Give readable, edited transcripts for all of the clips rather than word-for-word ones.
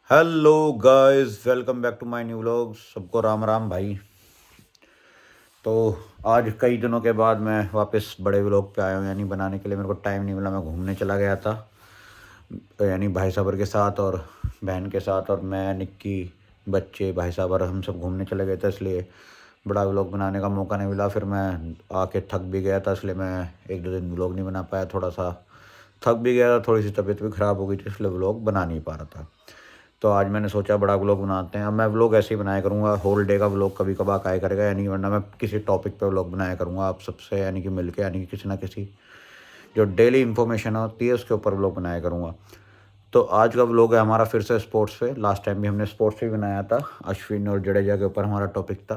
Hello guys, welcome back to my new vlog. सबको राम राम भाई। तो आज कई दिनों के बाद मैं वापस बड़े व्लॉग पे आया हूँ, यानी बनाने के लिए मेरे को टाइम नहीं मिला। मैं घूमने चला गया था, यानी भाई साहब के साथ और बहन के साथ, और मैं, निक्की, बच्चे, भाई साहब और हम सब घूमने चले गए थे, इसलिए बड़ा व्लॉग बनाने का मौका नहीं मिला। फिर मैं आके थक भी गया था, इसलिए मैं एक दो दिन व्लॉग नहीं बना पाया। थोड़ा सा थक भी गया था, थोड़ी सी तबीयत भी ख़राब हो गई थी, इसलिए व्लॉग बना नहीं पा रहा था। तो आज मैंने सोचा बड़ा व्लॉग बनाते हैं। अब मैं व्लॉग ऐसे ही बनाया करूँगा, होल डे का व्लॉग कभी कभार आया करेगा, यानी वरना मैं किसी टॉपिक पे व्लॉग बनाया करूँगा आप सबसे, यानी कि मिलके, यानी कि किसी ना किसी जो डेली इन्फॉर्मेशन होती है उसके ऊपर व्लॉग बनाया करूँगा। तो आज का व्लॉग है हमारा फिर से स्पोर्ट्स पे। लास्ट टाइम भी हमने स्पोर्ट्स पे बनाया था, अश्विन और जडेजा के ऊपर हमारा टॉपिक था,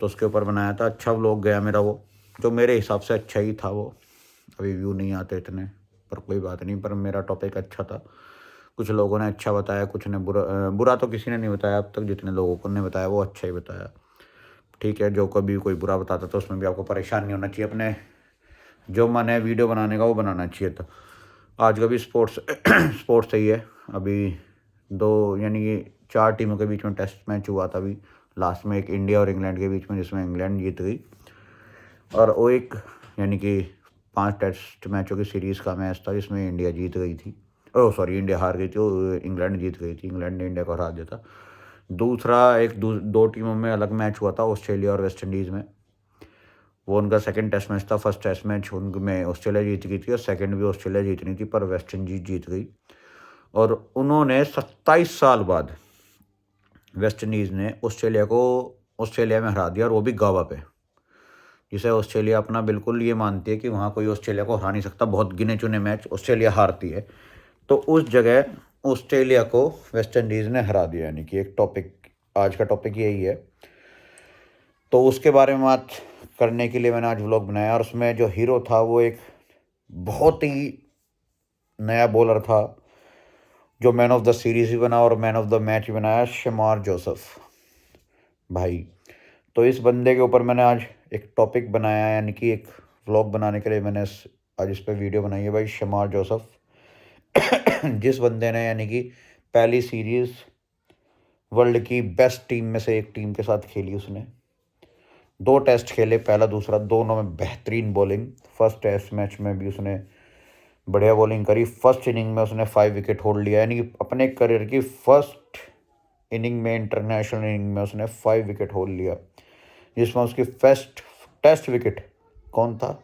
तो उसके ऊपर बनाया था। अच्छा व्लॉग गया मेरा वो, जो मेरे हिसाब से अच्छा ही था वो। अभी व्यू नहीं आते इतने, पर कोई बात नहीं, पर मेरा टॉपिक अच्छा था। कुछ लोगों ने अच्छा बताया, कुछ ने बुरा। बुरा तो किसी ने नहीं बताया अब तक, जितने लोगों को ने बताया वो अच्छा ही बताया। ठीक है, जो कभी कोई बुरा बताता तो उसमें भी आपको परेशान नहीं होना चाहिए। अपने जो मन है वीडियो बनाने का वो बनाना चाहिए था। आज का भी स्पोर्ट्स स्पोर्ट्स सही है। अभी दो, यानी कि चार टीमों के बीच में टेस्ट मैच हुआ था अभी लास्ट में, एक इंडिया और इंग्लैंड के बीच में, जिसमें इंग्लैंड जीत गई। और वो एक, यानी कि 5 टेस्ट मैचों की सीरीज़ का मैच था जिसमें इंडिया जीत गई थी। ओह सॉरी, इंडिया हार गई थी, वो इंग्लैंड जीत गई थी। इंग्लैंड ने इंडिया को हरा दिया था। दूसरा एक दो टीमों में अलग मैच हुआ था, ऑस्ट्रेलिया और वेस्ट इंडीज़ में। वो उनका सेकंड टेस्ट मैच था। फर्स्ट टेस्ट मैच उनमें ऑस्ट्रेलिया जीत गई थी, और सेकंड भी ऑस्ट्रेलिया जीतनी थी, पर वेस्ट इंडीज जीत गई। और उन्होंने 27 साल बाद वेस्ट इंडीज़ ने ऑस्ट्रेलिया को ऑस्ट्रेलिया में हरा दिया, और वो भी गावा पे, जिसे ऑस्ट्रेलिया अपना बिल्कुल ये मानती है कि वहाँ कोई ऑस्ट्रेलिया को हरा नहीं सकता। बहुत गिने चुने मैच ऑस्ट्रेलिया हारती है, तो उस जगह ऑस्ट्रेलिया को वेस्ट इंडीज़ ने हरा दिया। यानी कि एक टॉपिक, आज का टॉपिक यही है। तो उसके बारे में बात करने के लिए मैंने आज व्लॉग बनाया, और उसमें जो हीरो था वो एक बहुत ही नया बॉलर था, जो मैन ऑफ द सीरीज़ भी बना और मैन ऑफ द मैच भी बनाया, शमार जोसफ भाई। तो इस बंदे के ऊपर मैंने आज एक टॉपिक बनाया है, यानी कि एक व्लॉग बनाने के लिए मैंने आज इस पर वीडियो बनाई है भाई। शमार जोसफ जिस बंदे ने, यानी कि पहली सीरीज़ वर्ल्ड की बेस्ट टीम में से एक टीम के साथ खेली, उसने 2 टेस्ट खेले, पहला दूसरा, दोनों में बेहतरीन बॉलिंग। फर्स्ट टेस्ट मैच में भी उसने बढ़िया बॉलिंग करी। फर्स्ट इनिंग में उसने 5 विकेट होल्ड लिया, यानी कि अपने करियर की फर्स्ट इनिंग में, इंटरनेशनल इनिंग में उसने 5 विकेट होल्ड लिया, जिसमें उसकी फर्स्ट टेस्ट विकेट कौन था?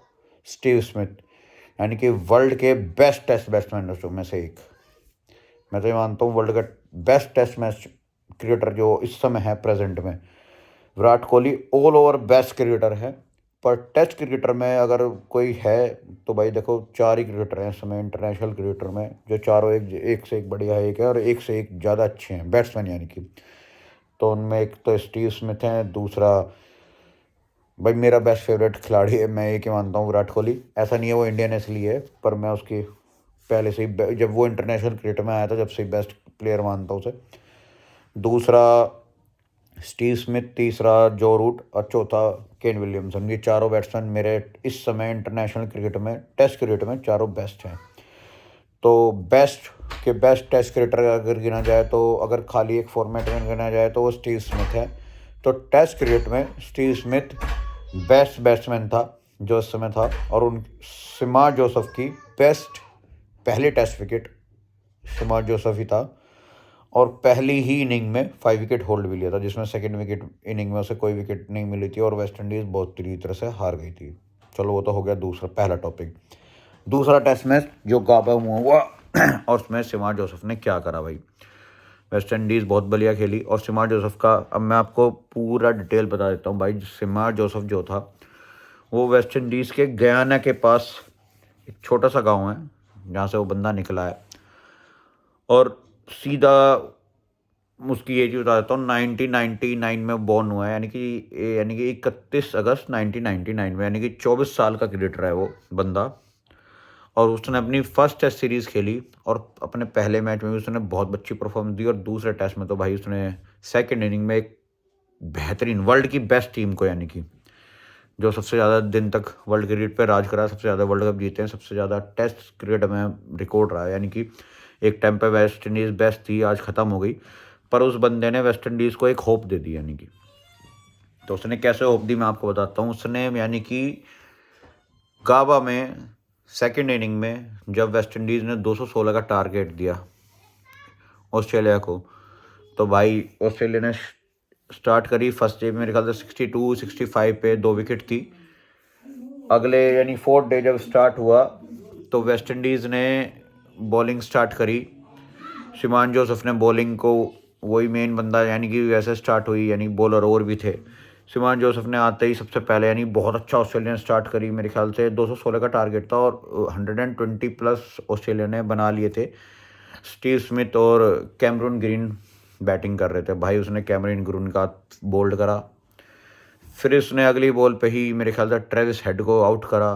स्टीव स्मिथ, यानी कि वर्ल्ड के बेस्ट टेस्ट बैट्समैन में से एक। मैं तो ये मानता हूँ वर्ल्ड का बेस्ट टेस्ट मैच क्रिकेटर जो इस समय है प्रेजेंट में, Virat Kohli all over best cricketer है। पर टेस्ट क्रिकेटर में अगर कोई है तो भाई देखो, 4 ही क्रिकेटर हैं इस समय इंटरनेशनल क्रिकेटर में, जो चारों एक से एक बढ़िया एक है, और एक से एक ज़्यादा अच्छे हैं बैट्समैन, यानी कि। तो उनमें एक तो स्टीव स्मिथ है, दूसरा भाई मेरा बेस्ट फेवरेट खिलाड़ी है, मैं ये कि मानता हूँ, विराट कोहली। ऐसा नहीं है वो इंडियन इसलिए है, पर मैं उसकी पहले से ही, जब वो इंटरनेशनल क्रिकेट में आया था, जब से ही बेस्ट प्लेयर मानता हूँ उसे। दूसरा स्टीव स्मिथ, तीसरा जो रूट, और चौथा केन विलियमसन। ये चारों बैट्समैन मेरे इस समय इंटरनेशनल क्रिकेट में, टेस्ट क्रिकेट में, चारों बेस्ट हैं। तो बेस्ट के बेस्ट टेस्ट क्रिकेटर अगर गिना जाए, तो अगर खाली एक फॉर्मेट में गिना जाए तो वो स्टीव स्मिथ है। तो टेस्ट क्रिकेट में स्टीव स्मिथ बेस्ट बैट्समैन था जो इस समय था, और उन शमार जोसफ की बेस्ट पहली टेस्ट विकेट शमार जोसफ ही था, और पहली ही इनिंग में 5 विकेट होल्ड भी लिया था, जिसमें सेकंड विकेट इनिंग में उसे कोई विकेट नहीं मिली थी, और वेस्ट इंडीज़ बहुत बुरी तरह से हार गई थी। चलो वो तो हो गया दूसरा, पहला टॉपिक। दूसरा टेस्ट मैच जो गाबा में हुआ और उसमें शमार जोसफ ने क्या करा भाई। वेस्ट इंडीज़ बहुत बढ़िया खेली, और शमार जोसफ का अब मैं आपको पूरा डिटेल बता देता हूँ भाई। शमार जोसफ जो था, वो वेस्ट इंडीज़ के गयाना के पास एक छोटा सा गाँव है जहाँ से वो बंदा निकला है, और सीधा उसकी एज बता देता हूँ, 1999 में बॉर्न हुआ है, यानी कि 31 अगस्त 1999 में, यानी कि 24 साल का क्रिकेटर है वो बंदा। और उसने अपनी फर्स्ट टेस्ट सीरीज़ खेली, और अपने पहले मैच में भी उसने बहुत अच्छी परफॉर्मेंस दी, और दूसरे टेस्ट में तो भाई उसने सेकंड इनिंग में एक बेहतरीन वर्ल्ड की बेस्ट टीम को, यानी कि जो सबसे ज़्यादा दिन तक वर्ल्ड क्रिकेट पे राज करा, सबसे ज़्यादा वर्ल्ड कप जीते हैं, सबसे ज़्यादा टेस्ट क्रिकेट में रिकॉर्ड रहा है, यानी कि एक टाइम पे वेस्ट इंडीज़ बेस्ट थी, आज ख़त्म हो गई, पर उस बंदे ने वेस्ट इंडीज़ को एक होप दे दी यानी कि। तो उसने कैसे होप दी मैं आपको बताता हूँ। उसने यानी कि गाबा में सेकंड इनिंग में जब वेस्ट इंडीज़ ने 216 का टारगेट दिया ऑस्ट्रेलिया को, तो भाई ऑस्ट्रेलिया ने स्टार्ट करी फर्स्ट डे में मेरे ख्याल से 62 65 पे 2 विकेट थी। अगले यानी फोर्थ डे जब स्टार्ट हुआ तो वेस्ट इंडीज़ ने बॉलिंग स्टार्ट करी। शिमान जोसेफ ने बॉलिंग को, वही मेन बंदा यानी कि वैसे स्टार्ट हुई, यानी बॉलर और भी थे। शिमान जोसेफ ने आते ही सबसे पहले यानी बहुत अच्छा ऑस्ट्रेलिया ने स्टार्ट करी। मेरे ख्याल से 216 का टारगेट था और 120 प्लस ऑस्ट्रेलिया ने बना लिए थे। स्टीव स्मिथ और कैमरून ग्रीन बैटिंग कर रहे थे भाई। उसने कैमरून ग्रीन का बोल्ड करा, फिर उसने अगली बॉल पे ही मेरे ख्याल से ट्रेविस हेड को आउट करा,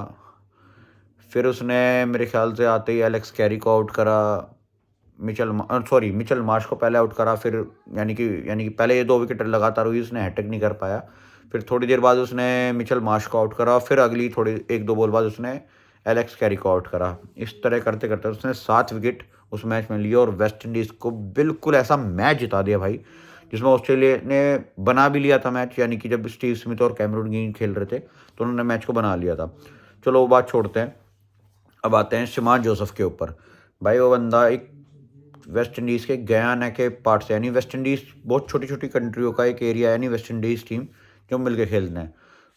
फिर उसने मेरे ख्याल से आते ही एलेक्स कैरी को आउट करा, मिचेल मार्श को पहले आउट करा। फिर यानी कि पहले ये 2 विकेट लगातार हुई, उसने हैट्रिक नहीं कर पाया। फिर थोड़ी देर बाद उसने मिचेल मार्श को आउट करा, फिर अगली थोड़ी 1-2 बॉल बाद उसने एलेक्स कैरी को आउट करा। इस तरह करते करते उसने 7 विकेट उस मैच में लिए और वेस्ट इंडीज़ को बिल्कुल ऐसा मैच जिता दिया भाई, जिसमें ऑस्ट्रेलिया ने बना भी लिया था मैच। यानी कि जब स्टीव स्मिथ और कैमरून ग्रीन खेल रहे थे तो उन्होंने मैच को बना लिया था। चलो वो बात छोड़ते हैं, अब आते हैं शिमान जोसेफ के ऊपर। भाई वो बंदा एक वेस्ट इंडीज़ के गयाना के पार्ट से, यानी वेस्ट इंडीज़ बहुत छोटी छोटी कंट्रियों का एक एरिया है, यानी वेस्ट इंडीज़ टीम जो मिल के खेलते हैं।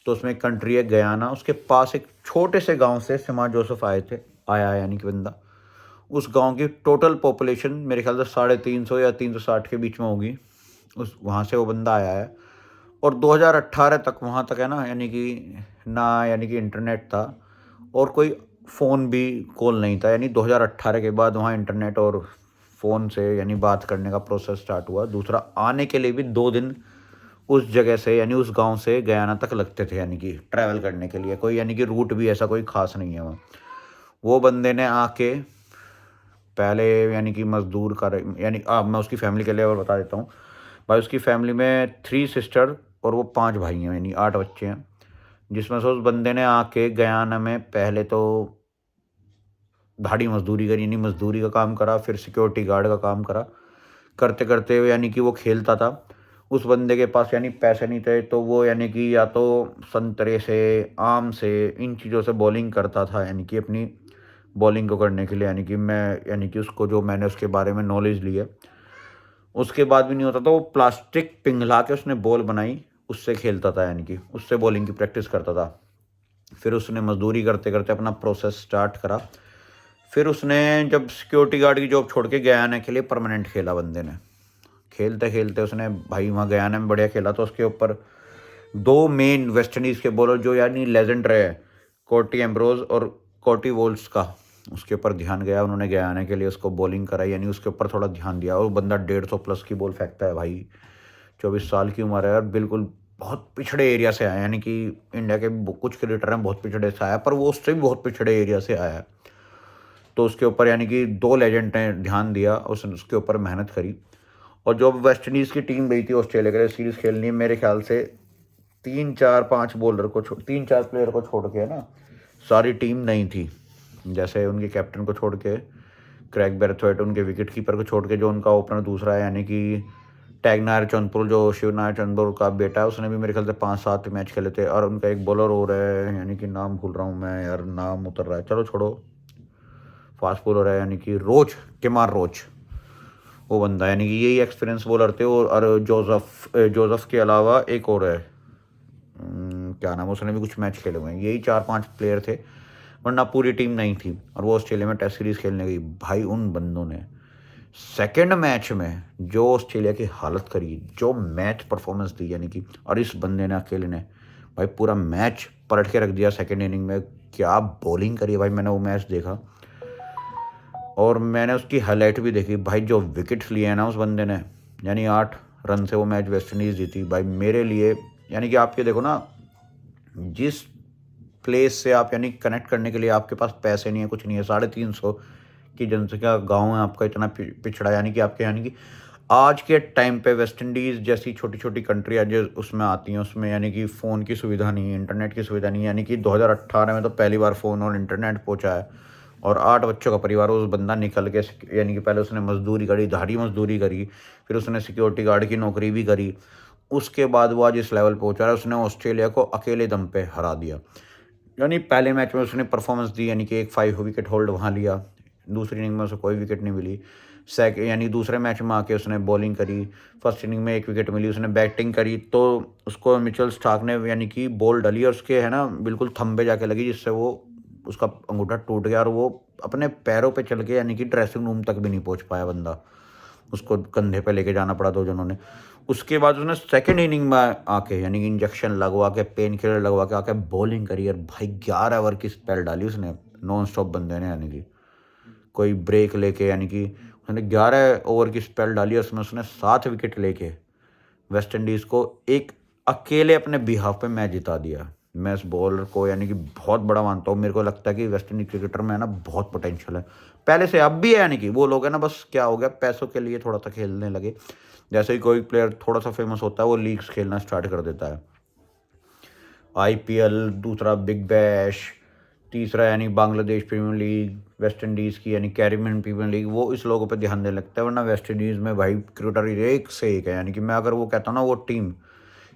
तो उसमें एक कंट्री है गयाना, उसके पास एक छोटे से गांव से शिमान जोसेफ आया यानी कि बंदा। उस गांव की टोटल पॉपुलेशन मेरे ख्याल से 350 या 360 के बीच में होगी। वहाँ से वो बंदा आया है और 2018 तक वहाँ तक है ना, यानी कि इंटरनेट था और कोई फ़ोन भी कॉल नहीं था। यानी 2018 के बाद वहाँ इंटरनेट और फ़ोन से यानी बात करने का प्रोसेस स्टार्ट हुआ। दूसरा, आने के लिए भी 2 दिन उस जगह से यानी उस गांव से गयाना तक लगते थे, यानी कि ट्रैवल करने के लिए कोई यानी कि रूट भी ऐसा कोई ख़ास नहीं है वहाँ। वो बंदे ने आके पहले यानी कि मज़दूर कर, यानी मैं उसकी फैमिली के लिए और बता देता हूँ भाई। उसकी फैमिली में 3 सिस्टर और वो 5 भाई हैं, यानी 8 बच्चे हैं। जिसमें से उस बंदे ने आके गयाना में पहले तो भारी मजदूरी करी, यानी मजदूरी का काम करा, फिर सिक्योरिटी गार्ड का काम करा। करते करते यानी कि वो खेलता था। उस बंदे के पास यानी पैसे नहीं थे, तो वो यानी कि या तो संतरे से, आम से, इन चीज़ों से बॉलिंग करता था, यानी कि अपनी बॉलिंग को करने के लिए। यानी कि उसको जो मैंने उसके बारे में नॉलेज ली है, उसके बाद भी नहीं होता था, वो प्लास्टिक पिघला के उसने बॉल बनाई, उससे खेलता था, यानी कि उससे बॉलिंग की प्रैक्टिस करता था। फिर उसने मजदूरी करते करते अपना प्रोसेस स्टार्ट करा। फिर उसने जब सिक्योरिटी गार्ड की जॉब छोड़ के गयाना के लिए परमानेंट खेला बंदे ने। खेलते खेलते उसने भाई वहाँ गयाना में बढ़िया खेला। तो उसके ऊपर 2 मेन वेस्ट इंडीज़ के बॉलर जो यानी लेजेंड रहे, कॉर्टी एम्ब्रोज और कॉर्टी वोल्स का, उसके ऊपर ध्यान गया। उन्होंने गयाना के लिए उसको बॉलिंग कराई, यानी उसके ऊपर थोड़ा ध्यान दिया। और बंदा 150 प्लस की बॉल फेंकता है भाई, 24 साल की उम्र है और बिल्कुल बहुत पिछड़े एरिया से आया। यानी कि इंडिया के कुछ क्रिकेटर हैं बहुत पिछड़े से आया, पर वो उससे भी बहुत पिछड़े एरिया से आया है। तो उसके ऊपर यानी कि 2 लेजेंड ने ध्यान दिया, उसने उसके ऊपर मेहनत करी। और जो वेस्ट इंडीज़ की टीम गई थी ऑस्ट्रेलिया के लिए सीरीज़ खेलनी, मेरे ख्याल से 3-4 प्लेयर को छोड़ के ना सारी टीम नहीं थी। जैसे उनके कैप्टन को छोड़ के, क्रैग ब्रैथवेट, उनके विकेट कीपर को छोड़ के, जो उनका ओपनर दूसरा है यानी कि टैगनायर चंद्रपुर, जो शिवनारायण चंद्रपुर का बेटा है, उसने भी मेरे ख्याल से 5-7 मैच खेले थे। और उनका एक बॉलर और है, यानी कि नाम भूल रहा हूँ मैं यार, नाम उतर रहा है, चलो छोड़ो। फास्ट बॉलर है यानी कि केमार रोच, वो बंदा, यानी कि यही एक्सपीरियंस बॉलर थे। और जोसेफ के अलावा एक और है, क्या नाम, उसने भी कुछ मैच खेले हुए हैं। यही 4-5 प्लेयर थे, वरना पूरी टीम नहीं थी। और वो ऑस्ट्रेलिया में टेस्ट सीरीज़ खेलने गई भाई। उन बंदों ने सेकंड मैच में जो ऑस्ट्रेलिया की हालत करी, जो मैच परफॉर्मेंस दी, यानी कि, और इस बंदे ने अकेले ने भाई पूरा मैच पलट के रख दिया सेकंड इनिंग में। क्या बॉलिंग करी भाई, मैंने वो मैच देखा और मैंने उसकी हाईलाइट भी देखी भाई। जो विकेट्स लिए हैं ना उस बंदे ने, यानी 8 रन से वो मैच वेस्ट इंडीज़ जीती भाई। मेरे लिए यानी कि आप ये देखो ना, जिस प्लेस से आप यानी कनेक्ट करने के लिए आपके पास पैसे नहीं है, कुछ नहीं है, 350 की जनसंख्या गांव है आपका, इतना पिछड़ा, यानी कि आज के टाइम पे वेस्ट इंडीज़ जैसी छोटी छोटी कंट्री जो उसमें आती हैं, उसमें यानी कि फ़ोन की सुविधा नहीं है, इंटरनेट की सुविधा नहीं है। यानी कि 2018 में तो पहली बार फ़ोन और इंटरनेट पहुंचा है। और 8 बच्चों का परिवार। उस बंदा निकल के यानी कि पहले उसने मजदूरी करी, दिहाड़ी मजदूरी करी, फिर उसने सिक्योरिटी गार्ड की नौकरी भी करी। उसके बाद वो आज इस लेवल पे पहुंचा है, उसने ऑस्ट्रेलिया को अकेले दम पे हरा दिया। यानी पहले मैच में उसने परफॉर्मेंस दी, यानी कि एक 5 विकेट होल्ड वहाँ लिया, दूसरी इनिंग में उसे कोई विकेट नहीं मिली। यानी दूसरे मैच में आके उसने बॉलिंग करी, फर्स्ट इनिंग में 1 विकेट मिली, उसने बैटिंग करी तो उसको मिचेल स्टार्क ने यानी कि बॉल डली और उसके है ना बिल्कुल थंबे जाके लगी, जिससे वो उसका अंगूठा टूट गया और वो अपने पैरों पे चल के यानी कि ड्रेसिंग रूम तक भी नहीं पहुंच पाया बंदा, उसको कंधे पे लेके जाना पड़ा 2 जनों ने। उसके बाद उसने सेकंड इनिंग में आके यानी कि इंजेक्शन लगवा के, पेन किलर लगवा के आके बॉलिंग करी और भाई 11 ओवर की स्पेल डाली उसने नॉन स्टॉप बंदे ने, यानी कि कोई ब्रेक लेके, यानी कि उसने 11 ओवर की स्पेल डाली और उसमें उसने 7 विकेट लेके वेस्ट इंडीज़ को एक अकेले अपने बिहाफ पे मैच जिता दिया। मैं इस बॉलर को यानी कि बहुत बड़ा मानता हूँ। मेरे को लगता है कि वेस्ट इंडीज क्रिकेटर में है ना बहुत पोटेंशियल है, पहले से अब भी है। यानी कि वो लोग है ना बस क्या हो गया, पैसों के लिए थोड़ा सा खेलने लगे। जैसे ही कोई प्लेयर थोड़ा सा फेमस होता है वो लीग्स खेलना स्टार्ट कर देता है, आईपीएल, दूसरा बिग बैश, तीसरा यानी Bangladesh premier league, West Indies की यानी कैरिबियन प्रीमियर लीग, वो इस लोगों पे ध्यान देने लगता है। वरना वेस्ट इंडीज़ में भाई क्रिकेटर एक से एक है। यानी कि मैं अगर वो कहता हूँ ना, वो टीम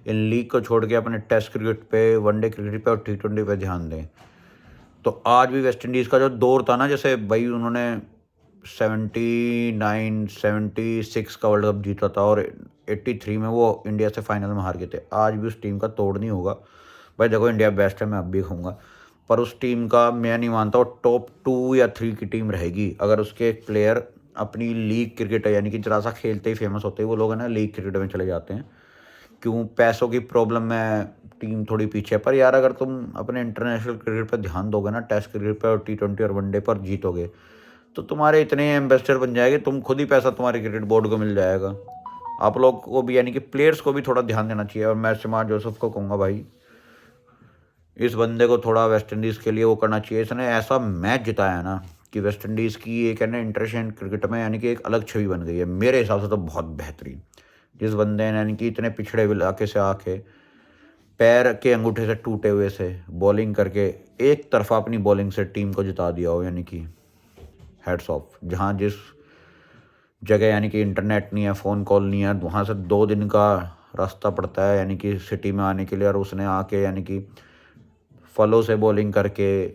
इन लीग को छोड़ के अपने टेस्ट क्रिकेट पे, वनडे क्रिकेट पे और T20 पे ध्यान दें। तो आज भी वेस्ट इंडीज़ का जो दौर था ना, जैसे भाई उन्होंने 76 का वर्ल्ड कप जीता था और 83 में वो इंडिया से फाइनल में हार गए थे। आज भी उस टीम का तोड़ नहीं होगा भाई। देखो इंडिया बेस्ट है, मैं अब भी कहूँगा, पर उस टीम का मैं नहीं मानता वो टॉप 2 या 3 की टीम रहेगी अगर उसके एक प्लेयर अपनी लीग क्रिकेट है, यानी कि जरा सा खेलते ही फेमस होते हैं वो लोग, है ना, लीग क्रिकेट में चले जाते हैं। क्यों? पैसों की प्रॉब्लम में टीम थोड़ी पीछे है। पर यार अगर तुम अपने इंटरनेशनल क्रिकेट पर ध्यान दोगे ना, टेस्ट क्रिकेट पर और T20 और वनडे पर जीतोगे, तो तुम्हारे इतने एम्बेसडर बन जाएंगे, तुम खुद ही पैसा तुम्हारे क्रिकेट बोर्ड को मिल जाएगा। आप लोग को भी यानी कि प्लेयर्स को भी थोड़ा ध्यान देना चाहिए। और मैं शमार जोसेफ को कहूँगा भाई, इस बंदे को थोड़ा वेस्ट इंडीज़ के लिए वो करना चाहिए। इसने ऐसा मैच जिताया है ना कि वेस्ट इंडीज़ की एक है ना इंटरनेशनल क्रिकेट में यानी कि एक अलग छवि बन गई है मेरे हिसाब से तो बहुत बेहतरीन। जिस बंदे ने यानी कि इतने पिछड़े इलाके से आके पैर के अंगूठे से टूटे हुए से बॉलिंग करके एक तरफा अपनी बॉलिंग से टीम को जिता दिया हो, यानी कि हेड्स ऑफ। जहाँ जिस जगह यानी कि इंटरनेट नहीं है, फ़ोन कॉल नहीं है, वहाँ से 2 दिन का रास्ता पड़ता है यानी कि सिटी में आने के लिए, और उसने आके यानी कि फलों से बॉलिंग करके,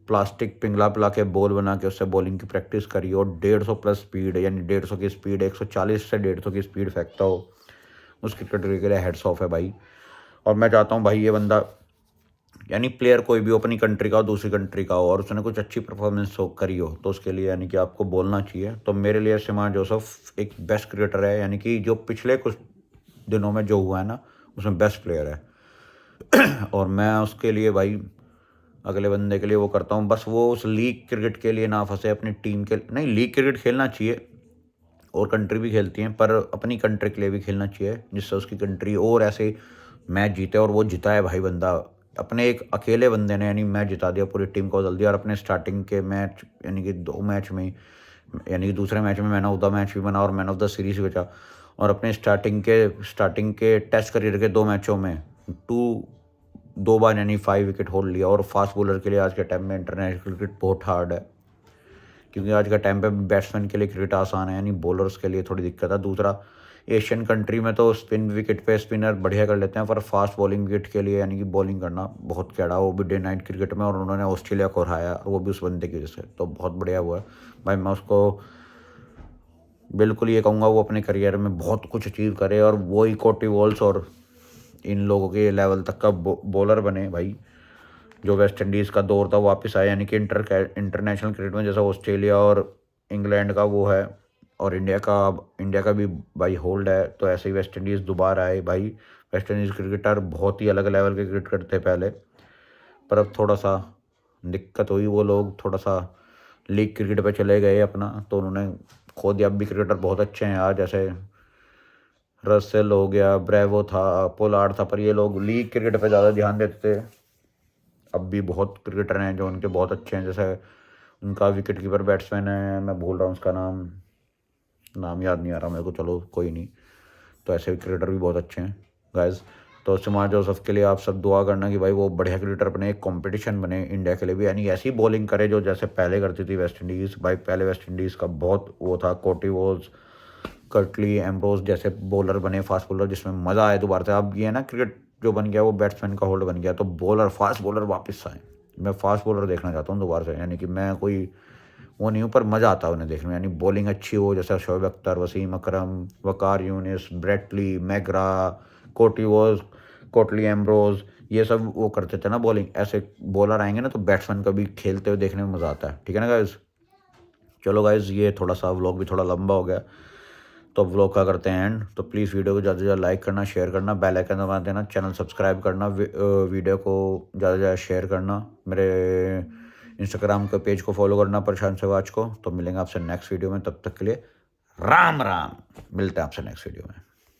प्लास्टिक पिघला पिला के बॉल बना के उससे बॉलिंग की प्रैक्टिस करी और 150 प्लस स्पीड, यानी 150 की स्पीड, 140 से 150 की स्पीड फेंकता हो, उस क्रिकेटर के लिए हेड्स ऑफ है भाई। और मैं चाहता हूँ भाई ये बंदा यानी प्लेयर कोई भी हो, अपनी कंट्री का हो, दूसरी कंट्री का हो, और उसने कुछ अच्छी परफॉर्मेंस करी हो, तो उसके लिए यानी कि आपको बोलना चाहिए। तो मेरे लिए शमार जोसेफ एक बेस्ट क्रिकेटर है, यानी कि जो पिछले कुछ दिनों में जो हुआ है ना उसमें बेस्ट प्लेयर है। और मैं उसके लिए भाई अगले बंदे के लिए वो करता हूँ, बस वो उस लीग क्रिकेट के लिए ना फंसे, अपनी टीम के नहीं। लीग क्रिकेट खेलना चाहिए और कंट्री भी खेलती हैं, पर अपनी कंट्री के लिए भी खेलना चाहिए जिससे उसकी कंट्री और ऐसे मैच जीते। और वो जीता है भाई बंदा, अपने एक अकेले बंदे ने यानी मैच जिता दिया, पूरी टीम को बदल दिया। और अपने स्टार्टिंग के मैच यानी कि 2 मैच में यानी कि दूसरे मैच में मैन ऑफ द मैच भी बना और मैन ऑफ द सीरीज भी बचा। और अपने स्टार्टिंग के टेस्ट करियर के 2 मैचों में 2 बार यानी 5 विकेट होल्ड लिया। और फास्ट बॉलर के लिए आज के टाइम में इंटरनेशनल क्रिकेट बहुत हार्ड है, क्योंकि आज के टाइम पे बैट्समैन के लिए क्रिकेट आसान है, यानी बॉलर्स के लिए थोड़ी दिक्कत है। दूसरा, एशियन कंट्री में तो स्पिन विकेट पे स्पिनर बढ़िया कर लेते हैं, पर फास्ट बॉलिंग विकेट के लिए यानी कि बॉलिंग करना बहुत कैड़ा, वो भी डे नाइट क्रिकेट में। और उन्होंने ऑस्ट्रेलिया को हराया, वो भी उस बंदे की वजह से, तो बहुत बढ़िया हुआ है भाई। मैं उसको बिल्कुल ये कहूँगा वो अपने करियर में बहुत कुछ अचीव करे और वो ही कोटी वॉल्स और इन लोगों के लेवल तक का बॉलर बने भाई। जो वेस्ट इंडीज़ का दौर था वो वापस आया, यानी कि इंटरनेशनल क्रिकेट में जैसा ऑस्ट्रेलिया और इंग्लैंड का वो है और इंडिया का भी भाई होल्ड है, तो ऐसे ही वेस्ट इंडीज़ दोबारा आए भाई। वेस्ट इंडीज़ क्रिकेटर बहुत ही अलग लेवल के क्रिकेट करते पहले, पर अब थोड़ा सा दिक्कत हुई, वो लोग थोड़ा सा लीग क्रिकेट पे चले गए अपना, तो उन्होंने खो दिया। अब भी क्रिकेटर बहुत अच्छे हैं यार, जैसे रसेल हो गया, ब्रेवो था, पोलार्ड था, पर ये लोग लीग क्रिकेट पे ज़्यादा ध्यान देते थे। अब भी बहुत क्रिकेटर हैं जो उनके बहुत अच्छे हैं, जैसे उनका विकेट कीपर बैट्समैन है, मैं भूल रहा हूँ उसका नाम याद नहीं आ रहा मेरे को, चलो कोई नहीं। तो ऐसे भी क्रिकेटर भी बहुत अच्छे हैं गाइस। तो समार जोसफ के लिए आप सब दुआ करना कि भाई वो बढ़िया क्रिकेटर बने, एक कंपटीशन बने इंडिया के लिए भी, यानी ऐसी बॉलिंग करे जो जैसे पहले करती थी वेस्ट इंडीज़। भाई पहले वेस्ट इंडीज़ का बहुत वो था, कोर्टिवोज, कर्टली, एम्ब्रोज जैसे बॉलर बने, फास्ट बॉलर, जिसमें मज़ा आए दोबारा से। अब ये है ना क्रिकेट जो बन गया वो बैट्समैन का होल्ड बन गया, तो बॉलर, फास्ट बॉलर वापस आए। मैं फास्ट बॉलर देखना चाहता हूँ दोबारा से, यानी कि मैं कोई वो नहीं हूँ, पर मज़ा आता है उन्हें देखने में, यानी बॉलिंग अच्छी हो, जैसे शोएब अख्तर, वसीम अकरम, वकार यूनिस, ब्रेटली, मैग्रा, कोर्टिवोज, कोटली, एम्ब्रोज, ये सब वो करते थे ना बॉलिंग। ऐसे बॉलर आएंगे ना तो बैट्समैन का भी खेलते हुए देखने में मज़ा आता है। ठीक है ना गाइज़? चलो गाइज़, ये थोड़ा सा व्लॉग भी थोड़ा लंबा हो गया, तो व्लॉग का करते हैं एंड। तो प्लीज़ वीडियो को ज़्यादा से ज़्यादा लाइक करना, शेयर करना, बेल आइकन दबा देना, चैनल सब्सक्राइब करना, वीडियो को ज़्यादा से ज़्यादा शेयर करना, मेरे इंस्टाग्राम के पेज को फॉलो करना, प्रशांत सहवाज को। तो मिलेंगे आपसे नेक्स्ट वीडियो में, तब तक के लिए राम राम। मिलते हैं आपसे नेक्स्ट वीडियो में।